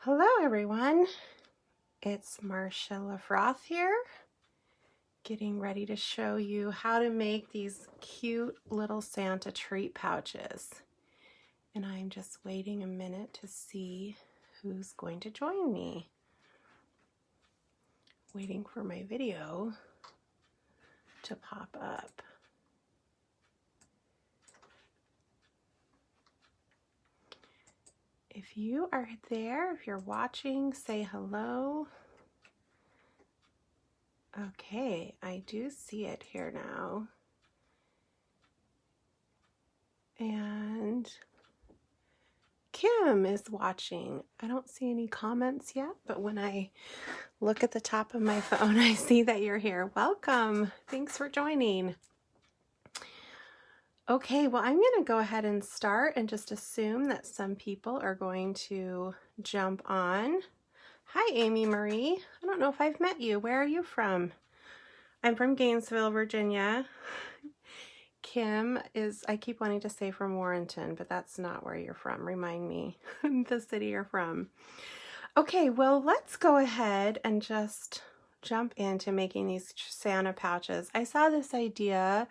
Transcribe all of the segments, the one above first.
Hello everyone, it's Marcia Lafroth here, getting ready to show you how to make these cute little Santa treat pouches. And I'm just waiting a minute to see who's going to join me. Waiting for my video to pop up. If you are there, if you're watching, say hello. Okay, I do see it here now. And Kim is watching. I don't see any comments yet, but when I look at the top of my phone, I see that you're here. Welcome. Thanks for joining. Okay, well, I'm going to go ahead and start and just assume that some people are going to jump on. Hi, Amy Marie. I don't know if I've met you. Where are you from? I'm from Gainesville, Virginia. Kim is, I keep wanting to say from Warrenton, but that's not where you're from. Remind me the city you're from. Okay, well, let's go ahead and just jump into making these Santa pouches. I saw this idea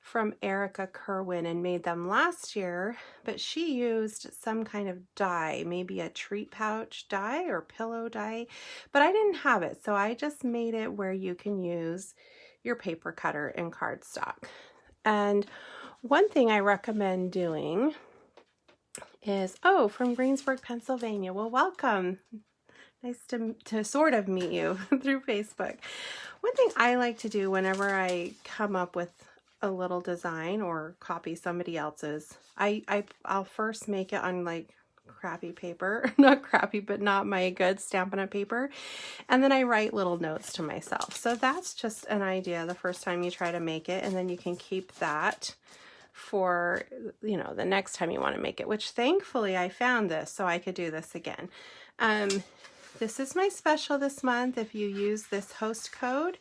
from Erica Kerwin and made them last year, but she used some kind of die, maybe a treat pouch die or pillow die, but I didn't have it, so I just made it where you can use your paper cutter and cardstock. And one thing I recommend doing is, oh, from Greensburg, Pennsylvania. Well, welcome. Nice to sort of meet you through Facebook. One thing I like to do whenever I come up with a little design or copy somebody else's, I'll first make it on like crappy paper, not crappy, but not my good Stampin' Up! Paper. And then I write little notes to myself. So that's just an idea the first time you try to make it, and then you can keep that for, you know, the next time you want to make it, which thankfully I found this so I could do this again. This is my special this month. If you use this host code,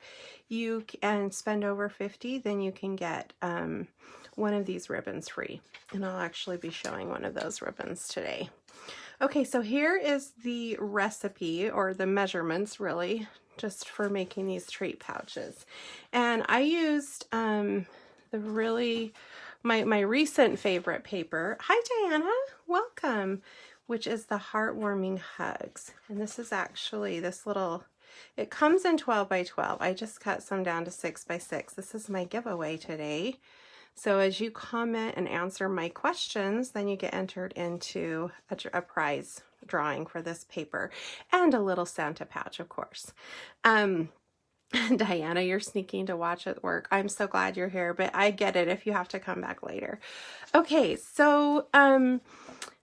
you can spend over 50, then you can get one of these ribbons free. And I'll actually be showing one of those ribbons today. Okay, so here is the recipe, or the measurements really, just for making these treat pouches. And I used my recent favorite paper. Hi Diana, welcome. Which is the Heartwarming Hugs. And this is actually this little, it comes in 12 by 12. I just cut some down to 6 by 6. This is my giveaway today. So as you comment and answer my questions, then you get entered into a prize drawing for this paper and a little Santa pouch, of course. Diana, you're sneaking to watch at work. I'm so glad you're here, but I get it if you have to come back later. Okay, so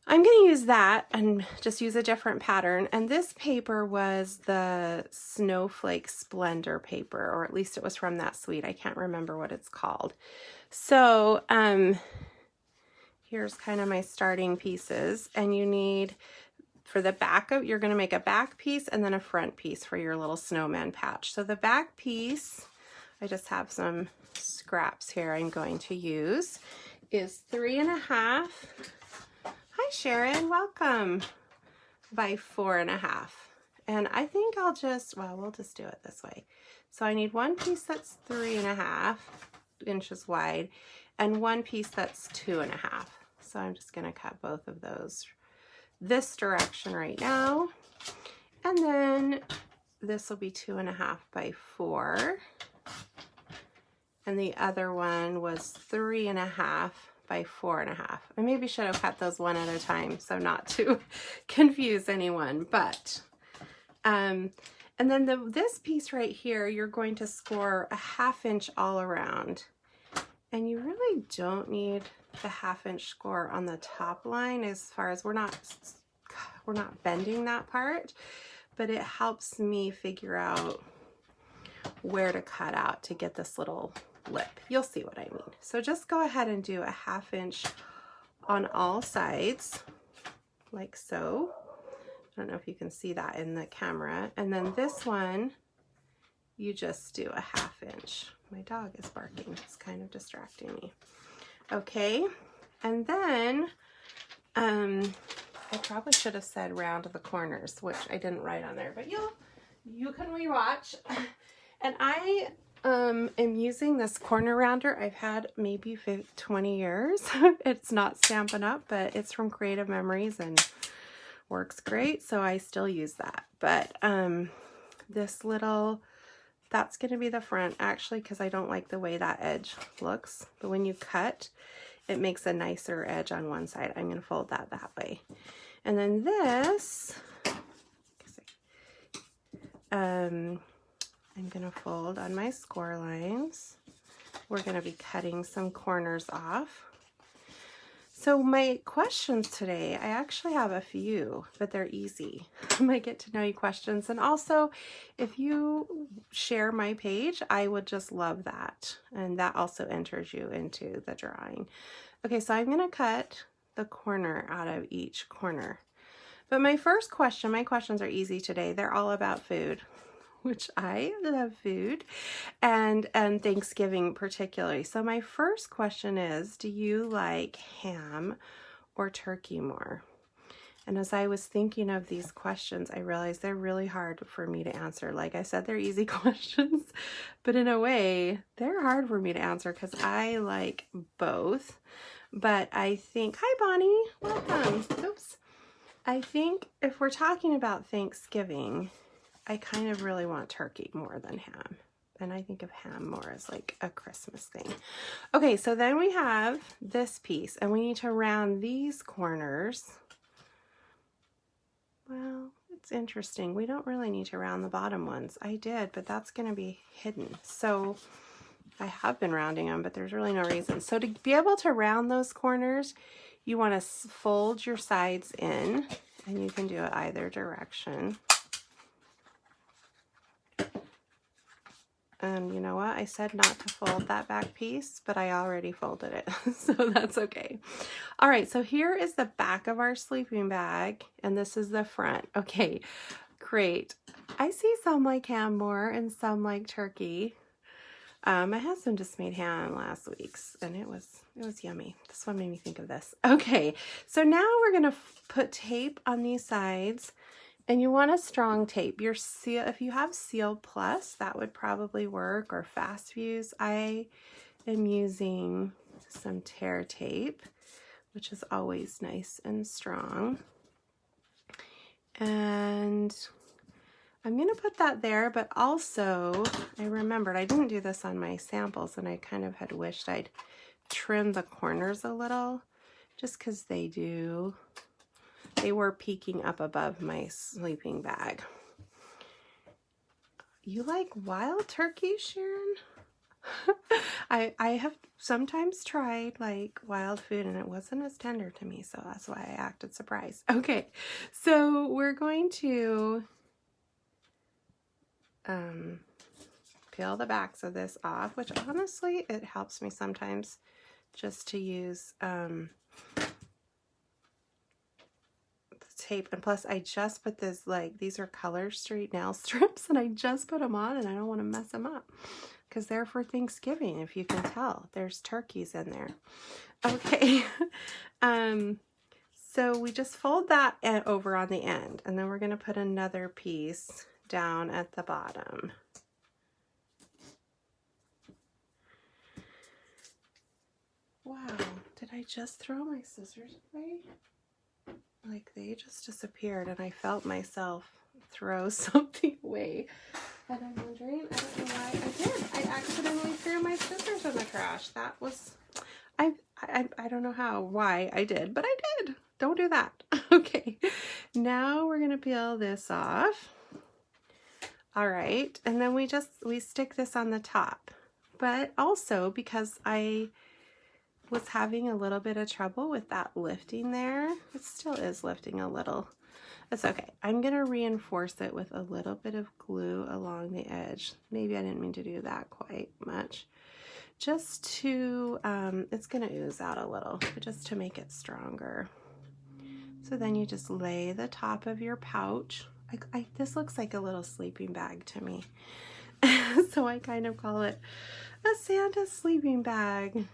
I'm going to use that and just use a different pattern. And this paper was the Snowflake Splendor paper, or at least it was from that suite. I can't remember what it's called. So here's kind of my starting pieces. And you need, for the back of, you're going to make a back piece and then a front piece for your little snowman patch. So the back piece, I just have some scraps here I'm going to use, is 3.5. Hi Sharon, welcome, by 4.5. And I think I'll just, well, we'll just do it this way. So I need one piece that's 3.5 inches wide and one piece that's 2.5. So I'm just gonna cut both of those this direction right now. And then this will be 2.5 by 4. And the other one was 3.5 by 4.5. I maybe should have cut those one at a time so not to confuse anyone, but and then this piece right here, you're going to score a 1/2 inch all around, and you really don't need the 1/2 inch score on the top line, as far as we're not bending that part, but it helps me figure out where to cut out to get this little lip. You'll see what I mean. So just go ahead and do a 1/2 inch on all sides, like so. I don't know if you can see that in the camera. And then this one, you just do a 1/2 inch. My dog is barking. It's kind of distracting me. Okay, and then I probably should have said round the corners, which I didn't write on there, but you can rewatch. And I am using this corner rounder I've had maybe 20 years. It's not Stampin' Up, but it's from Creative Memories and works great, so I still use that. But this little, that's going to be the front actually, because I don't like the way that edge looks. But when you cut, it makes a nicer edge on one side. I'm going to fold that way. And then this, I'm going to fold on my score lines. We're going to be cutting some corners off. So my questions today, I actually have a few, but they're easy. My get to know you questions. And also, if you share my page, I would just love that. And that also enters you into the drawing. Okay, so I'm going to cut the corner out of each corner. But my first question, my questions are easy today. They're all about food, which I love food, and Thanksgiving particularly. So my first question is, do you like ham or turkey more? And as I was thinking of these questions, I realized they're really hard for me to answer. Like I said, they're easy questions, but in a way, they're hard for me to answer because I like both. But I think, hi Bonnie, welcome. Oops. I think if we're talking about Thanksgiving, I kind of really want turkey more than ham. And I think of ham more as like a Christmas thing. Okay, so then we have this piece and we need to round these corners. Well, it's interesting. We don't really need to round the bottom ones. I did, but that's going to be hidden. So I have been rounding them, but there's really no reason. So to be able to round those corners, you want to fold your sides in, and you can do it either direction. And you know what? I said not to fold that back piece, but I already folded it, so that's okay. All right, so here is the back of our sleeping bag, and this is the front. Okay, great. I see some like ham more and some like turkey. My husband just made ham last week's, and it was yummy. This one made me think of this. Okay, so now we're gonna put tape on these sides, and you want a strong tape. Your seal, if you have Seal Plus, that would probably work, or Fast Fuse. I am using some tear tape, which is always nice and strong. And I'm going to put that there, but also I remembered I didn't do this on my samples, and I kind of had wished I'd trim the corners a little, just because they were peeking up above my sleeping bag. You like wild turkey, Sharon? I have sometimes tried like wild food, and it wasn't as tender to me, so that's why I acted surprised. Okay, so we're going to peel the backs of this off, which honestly, it helps me sometimes just to use the tape. And plus, I just put this, like, these are Color Street nail strips, and I just put them on, and I don't want to mess them up because they're for Thanksgiving. If you can tell, there's turkeys in there. Okay. So we just fold that over on the end, and then we're going to put another piece down at the bottom. Wow, did I just throw my scissors away? Like, they just disappeared, and I felt myself throw something away. And I'm wondering, I don't know why I did. I accidentally threw my scissors in the trash. That was, I don't know why I did, but I did. Don't do that. Okay, now we're gonna peel this off. All right, and then we stick this on the top. But also, because I was having a little bit of trouble with that lifting there, it still is lifting a little. It's okay. I'm gonna reinforce it with a little bit of glue along the edge. Maybe I didn't mean to do that quite much. Just to, it's gonna ooze out a little, but just to make it stronger. So then you just lay the top of your pouch. This looks like a little sleeping bag to me. So I kind of call it a Santa sleeping bag.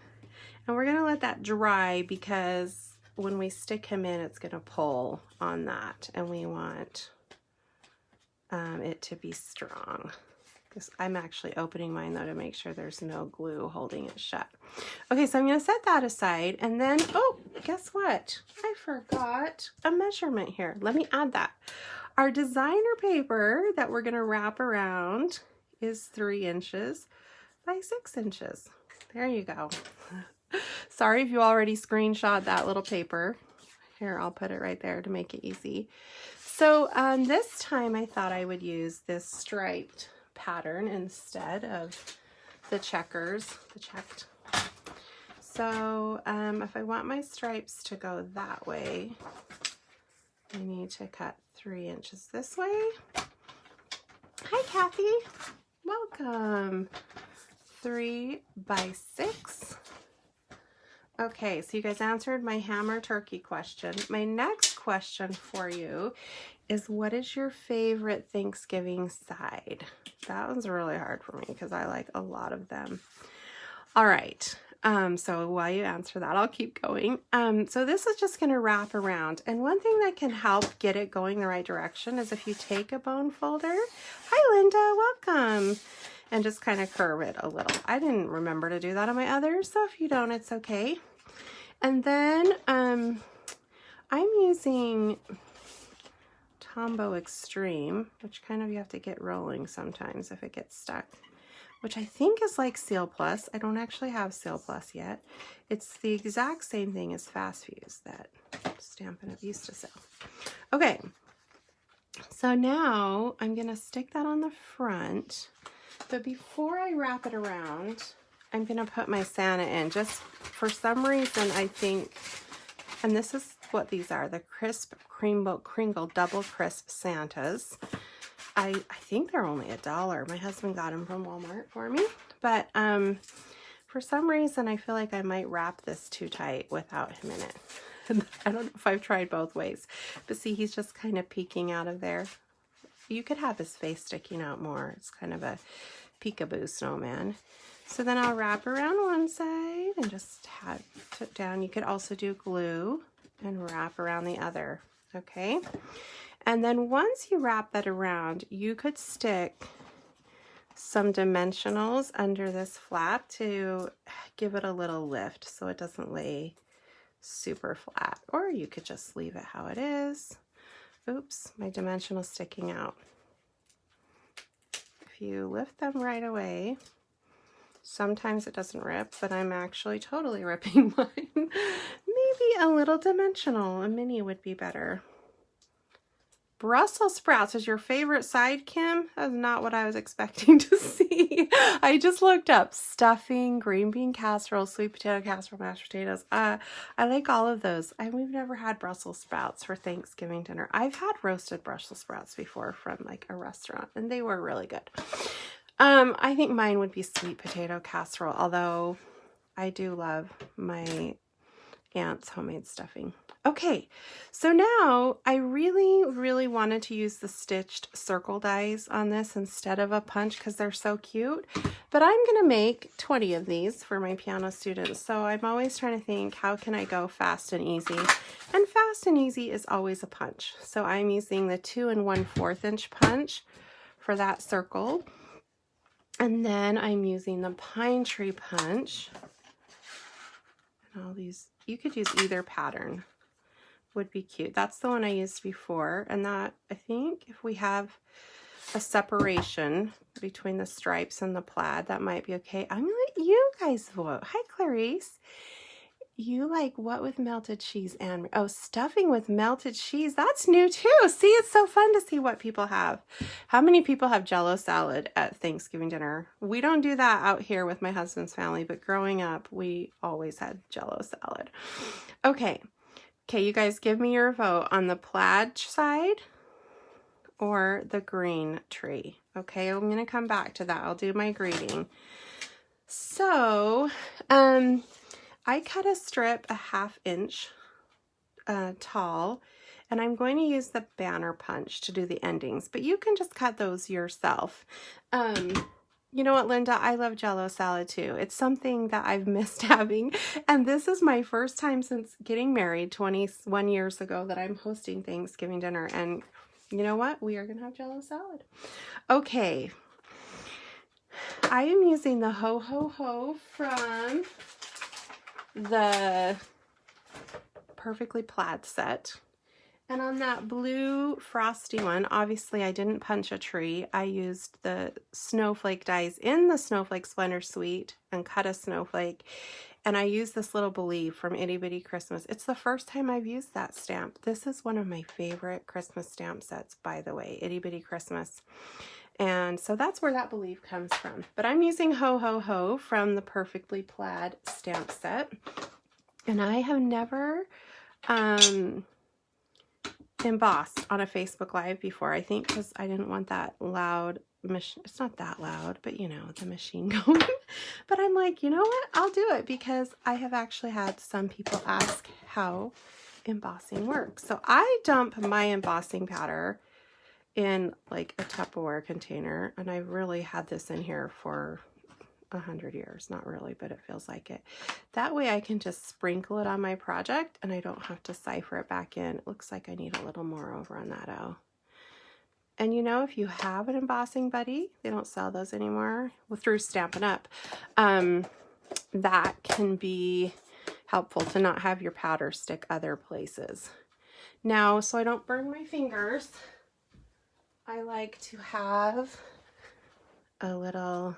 And we're gonna let that dry because when we stick him in, it's going to pull on that, and we want it to be strong. I'm actually opening mine though to make sure there's no glue holding it shut. Okay, so I'm going to set that aside, and then, oh, guess what? I forgot a measurement here. Let me add that. Our designer paper that we're going to wrap around is 3 inches by 6 inches. There you go. Sorry if you already screenshot that little paper. Here, I'll put it right there to make it easy. So this time I thought I would use this striped pattern instead of the checkers, the checked. So if I want my stripes to go that way, I need to cut 3 inches this way. Hi, Kathy. Welcome. 3 by 6. Okay, so you guys answered my ham or turkey question. My next question for you is, what is your favorite Thanksgiving side? That one's really hard for me because I like a lot of them. All right, so while you answer that, I'll keep going. So this is just going to wrap around. And one thing that can help get it going the right direction is if you take a bone folder. Hi, Linda, welcome. And just kind of curve it a little. I didn't remember to do that on my others, so if you don't, it's okay. And then I'm using Tombow Extreme, which kind of you have to get rolling sometimes if it gets stuck, which I think is like Seal Plus. I don't actually have Seal Plus yet. It's the exact same thing as Fast Fuse that Stampin' Up! Used to sell. Okay, so now I'm going to stick that on the front. But before I wrap it around, I'm going to put my Santa in. Just for some reason, I think, and this is what these are, the Crisp Kringle Double Crisp Santas. I think they're only $1. My husband got them from Walmart for me. But for some reason, I feel like I might wrap this too tight without him in it. I don't know if I've tried both ways. But see, he's just kind of peeking out of there. You could have his face sticking out more. It's kind of a peekaboo snowman. So then I'll wrap around one side and just have it down. You could also do glue and wrap around the other, okay? And then once you wrap that around, you could stick some dimensionals under this flap to give it a little lift so it doesn't lay super flat. Or you could just leave it how it is. Oops, my dimensional sticking out. If you lift them right away, sometimes it doesn't rip, but I'm actually totally ripping mine. Maybe a little dimensional, a mini would be better. Brussels sprouts is your favorite side, Kim? That's not what I was expecting to see. I just looked up stuffing, green bean casserole, sweet potato casserole, mashed potatoes. I like all of those. We've never had Brussels sprouts for Thanksgiving dinner. I've had roasted Brussels sprouts before from like a restaurant, and they were really good. I think mine would be sweet potato casserole, although I do love my aunt's homemade stuffing. Okay, so now I really wanted to use the stitched circle dies on this instead of a punch because they're so cute, but I'm going to make 20 of these for my piano students, so I'm always trying to think, how can I go fast and easy? And fast and easy is always a punch, so I'm using the 2 1/4 inch punch for that circle, and then I'm using the pine tree punch, and all these, you could use either pattern. Would be cute. That's the one I used before, and that, I think if we have a separation between the stripes and the plaid, that might be okay. I'm gonna let you guys vote. Hi, Clarice. You like what with melted cheese and, oh, stuffing with melted cheese. That's new too. See, it's so fun to see what people have. How many people have Jell-O salad at Thanksgiving dinner? We don't do that out here with my husband's family, but growing up, we always had Jell-O salad. Okay. Okay, you guys give me your vote on the plaid side or the green tree. Okay, I'm going to come back to that. I'll do my greeting. So, I cut a strip a 1/2 inch tall, and I'm going to use the banner punch to do the endings, but you can just cut those yourself. You know what, Linda? I love Jell-O salad too. It's something that I've missed having. And this is my first time since getting married 21 years ago that I'm hosting Thanksgiving dinner. And you know what? We are going to have Jell-O salad. Okay. I am using the Ho Ho Ho from the Perfectly Plaid set. And on that blue frosty one, obviously I didn't punch a tree. I used the snowflake dies in the Snowflake Splendor Suite and cut a snowflake. And I used this little Believe from Itty Bitty Christmas. It's the first time I've used that stamp. This is one of my favorite Christmas stamp sets, by the way, Itty Bitty Christmas. And so that's where that Believe comes from. But I'm using Ho Ho Ho from the Perfectly Plaid stamp set. And I have never embossed on a Facebook Live before, I think because I didn't want that loud machine. It's not that loud, but you know, the machine going. But I'm like, you know what? I'll do it because I have actually had some people ask how embossing works. So I dump my embossing powder in like a Tupperware container, and I've really had this in here for 100 years. Not really, but it feels like it. That way I can just sprinkle it on my project and I don't have to cipher it back in. It looks like I need a little more over on that O. And you know, if you have an embossing buddy, they don't sell those anymore, well, through Stampin' Up, that can be helpful to not have your powder stick other places. Now, so I don't burn my fingers, I like to have a little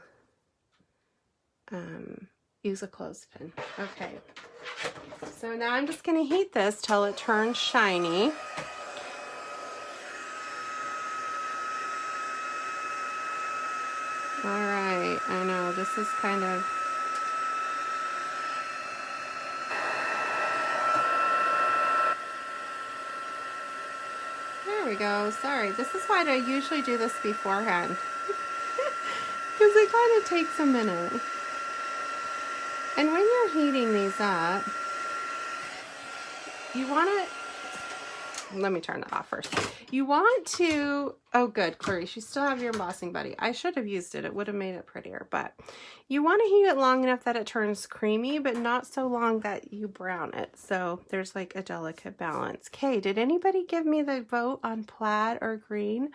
use a clothespin. Okay, so now I'm just going to heat this till it turns shiny. All right, I know this is kind of there we go. Sorry, this is why I usually do this beforehand because it kind of takes a minute. And when you're heating these up, you want to, let me turn that off first. You want to, oh good, Clarice, you still have your embossing buddy. I should have used it. It would have made it prettier, but you want to heat it long enough that it turns creamy, but not so long that you brown it. So there's like a delicate balance. Okay, did anybody give me the vote on plaid or green?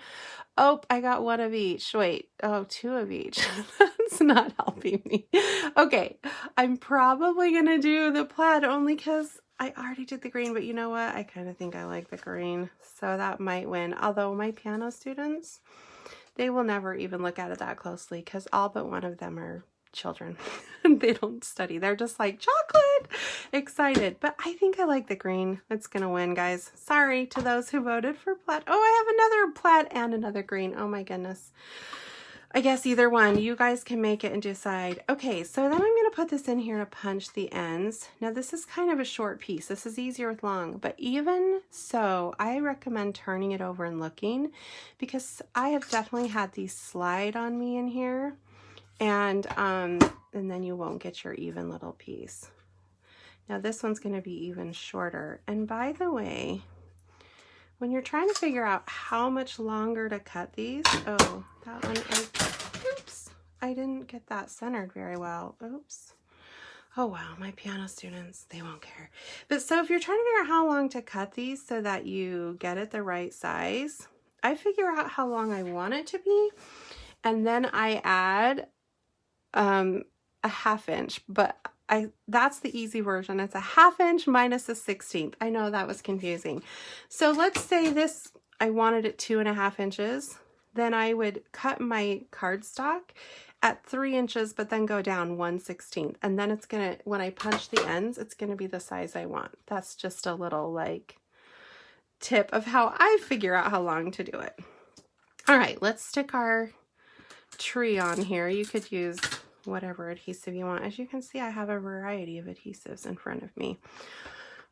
Oh, I got one of each. Wait, oh, two of each. That's not helping me. Okay, I'm probably going to do the plaid only because I already did the green, but you know what? I kind of think I like the green, so that might win. Although my piano students, they will never even look at it that closely because all but one of them are children. They don't study. They're just like, chocolate! Excited. But I think I like the green. It's going to win, guys. Sorry to those who voted for plaid. Oh, I have another plaid and another green. Oh my goodness. I guess either one. You guys can make it and decide. Okay, so then I'm going to put this in here to punch the ends. Now this is kind of a short piece. This is easier with long, but even so, I recommend turning it over and looking because I have definitely had these slide on me in here, and then you won't get your even little piece. Now this one's going to be even shorter. And by the way, when you're trying to figure out how much longer to cut these, oh, that one is, oops, I didn't get that centered very well. Oops. Oh, wow, my piano students, they won't care. But so if you're trying to figure out how long to cut these so that you get it the right size, I figure out how long I want it to be, and then I add a ½ inch, but that's the easy version. It's a ½ inch minus a 1/16. I know that was confusing. So let's say this, I wanted it 2½ inches. Then I would cut my cardstock at 3 inches, but then go down 1/16. And then it's gonna, when I punch the ends, it's gonna be the size I want. That's just a little like tip of how I figure out how long to do it. All right, let's stick our tree on here. You could use whatever adhesive you want. As you can see, I have a variety of adhesives in front of me.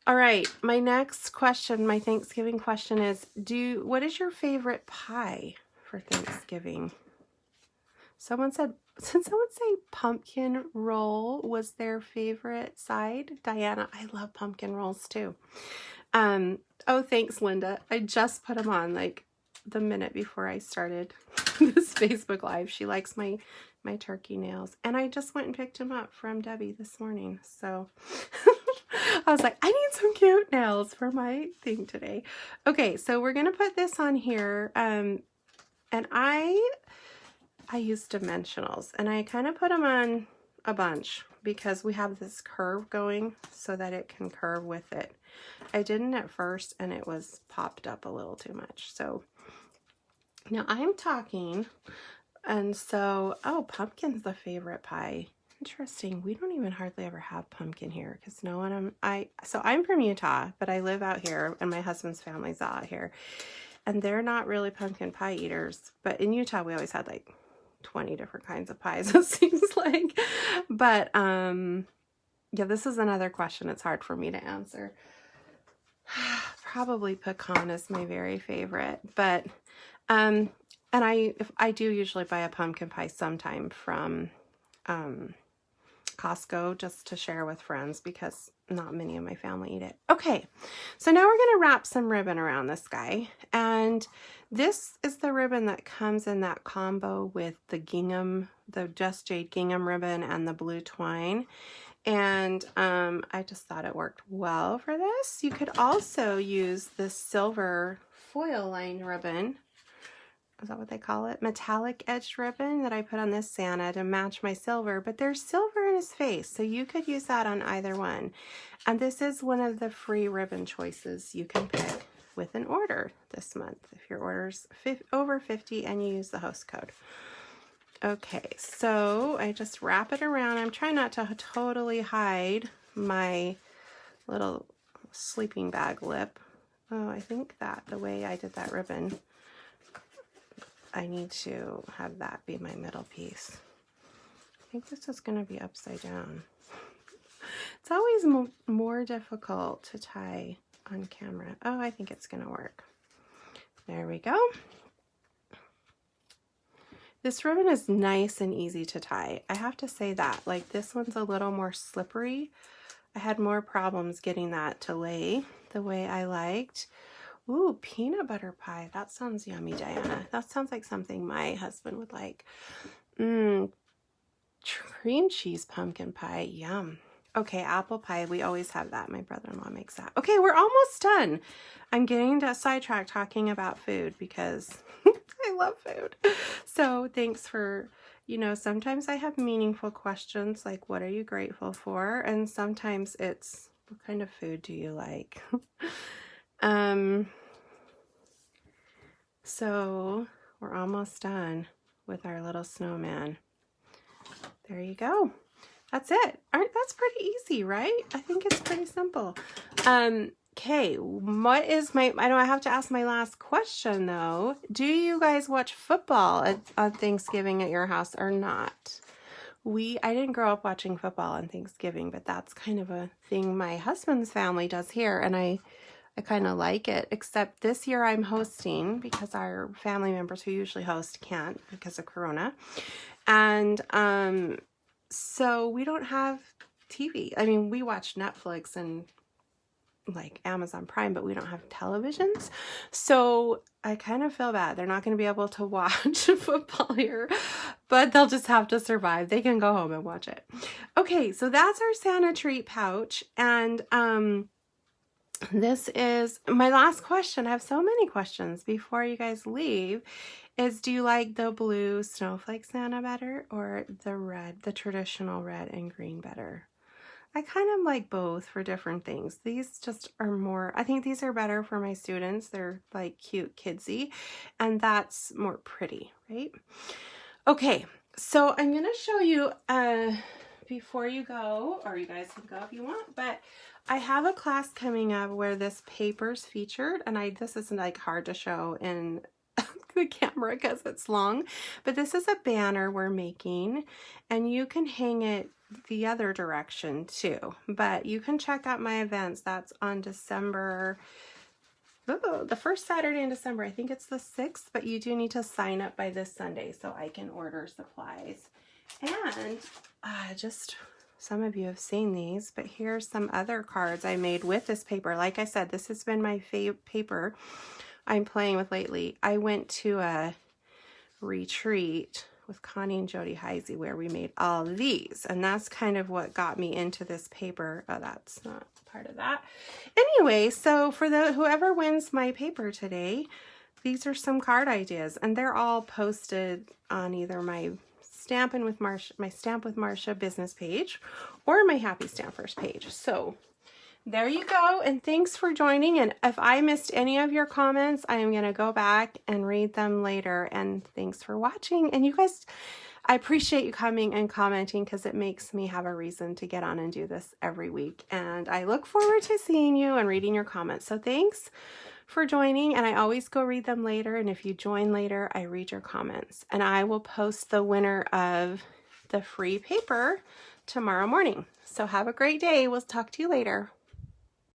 All right, my next question, my Thanksgiving question is, what is your favorite pie for Thanksgiving? Someone said, did someone say pumpkin roll was their favorite side? Diana, I love pumpkin rolls too. Oh, thanks, Linda. I just put them on like the minute before I started this Facebook Live. She likes my my turkey nails. And I just went and picked them up from Debbie this morning. So I was like, I need some cute nails for my thing today. Okay, so we're gonna put this on here. And I use dimensionals, and I kind of put them on a bunch because we have this curve going so that it can curve with it. I didn't at first, and it was popped up a little too much. So now I'm talking, and so, oh, pumpkin's the favorite pie. Interesting. We don't even hardly ever have pumpkin here because no one, so I'm from Utah, but I live out here, and my husband's family's out here, and they're not really pumpkin pie eaters. But in Utah, we always had like 20 different kinds of pies, it seems like. But yeah, this is another question it's hard for me to answer. Probably pecan is my very favorite, but and I do usually buy a pumpkin pie sometime from Costco just to share with friends because not many of my family eat it. Okay, so now we're going to wrap some ribbon around this guy, and this is the ribbon that comes in that combo with the gingham, the Just Jade gingham ribbon and the blue twine, and I just thought it worked well for this. You could also use this silver foil lined ribbon. Is that what they call it? Metallic edged ribbon that I put on this Santa to match my silver, but there's silver in his face, so you could use that on either one. And this is one of the free ribbon choices you can pick with an order this month if your order's over 50 and you use the host code. Okay, so I just wrap it around. I'm trying not to totally hide my little sleeping bag lip. Oh, I think that the way I did that ribbon, I need to have that be my middle piece. I think this is going to be upside down. It's always more difficult to tie on camera. Oh, I think it's going to work. There we go. This ribbon is nice and easy to tie. I have to say that. Like, this one's a little more slippery. I had more problems getting that to lay the way I liked. Ooh, peanut butter pie. That sounds yummy, Diana. That sounds like something my husband would like. Cream cheese pumpkin pie. Yum. Okay, apple pie. We always have that. My brother-in-law makes that. Okay, we're almost done. I'm getting sidetracked talking about food because I love food. So thanks for, sometimes I have meaningful questions like, what are you grateful for? And sometimes it's, what kind of food do you like? So we're almost done with our little snowman. There you go. That's it. That's pretty easy, right? I think it's pretty simple. Okay, what is I know I have to ask my last question though. Do you guys watch football on Thanksgiving at your house or not? I didn't grow up watching football on Thanksgiving, but that's kind of a thing my husband's family does here, and I kind of like it, except this year I'm hosting because our family members who usually host can't because of Corona. And so we don't have TV. I mean, we watch Netflix and like Amazon Prime, but we don't have televisions. So I kind of feel bad. They're not going to be able to watch football here, but they'll just have to survive. They can go home and watch it. Okay, so that's our Santa treat pouch. And this is my last question. I have so many questions before you guys leave. Do you like the blue snowflake Santa better or the red, the traditional red and green better? I kind of like both for different things. These just are more, I think these are better for my students. They're like cute kidsy, and that's more pretty, right? Okay, so I'm going to show you before you go, or you guys can go if you want, but I have a class coming up where this paper's featured, and this isn't like hard to show in the camera because it's long, but this is a banner we're making, and you can hang it the other direction too, but you can check out my events. That's on December, the first Saturday in December. I think it's the 6th, but you do need to sign up by this Sunday so I can order supplies. And just some of you have seen these, but here's some other cards I made with this paper. Like I said, this has been my favorite paper I'm playing with lately. I went to a retreat with Connie and Jody Heisey where we made all these. And that's kind of what got me into this paper. Oh, that's not part of that. Anyway, so for whoever wins my paper today, these are some card ideas, and they're all posted on either my Stamp with Marsha business page or my Happy Stampers page. So there you go, and thanks for joining. And if I missed any of your comments, I am going to go back and read them later. And thanks for watching. And you guys, I appreciate you coming and commenting because it makes me have a reason to get on and do this every week. And I look forward to seeing you and reading your comments. So thanks for joining, and I always go read them later. And if you join later, I read your comments. And I will post the winner of the free paper tomorrow morning. So have a great day. We'll talk to you later.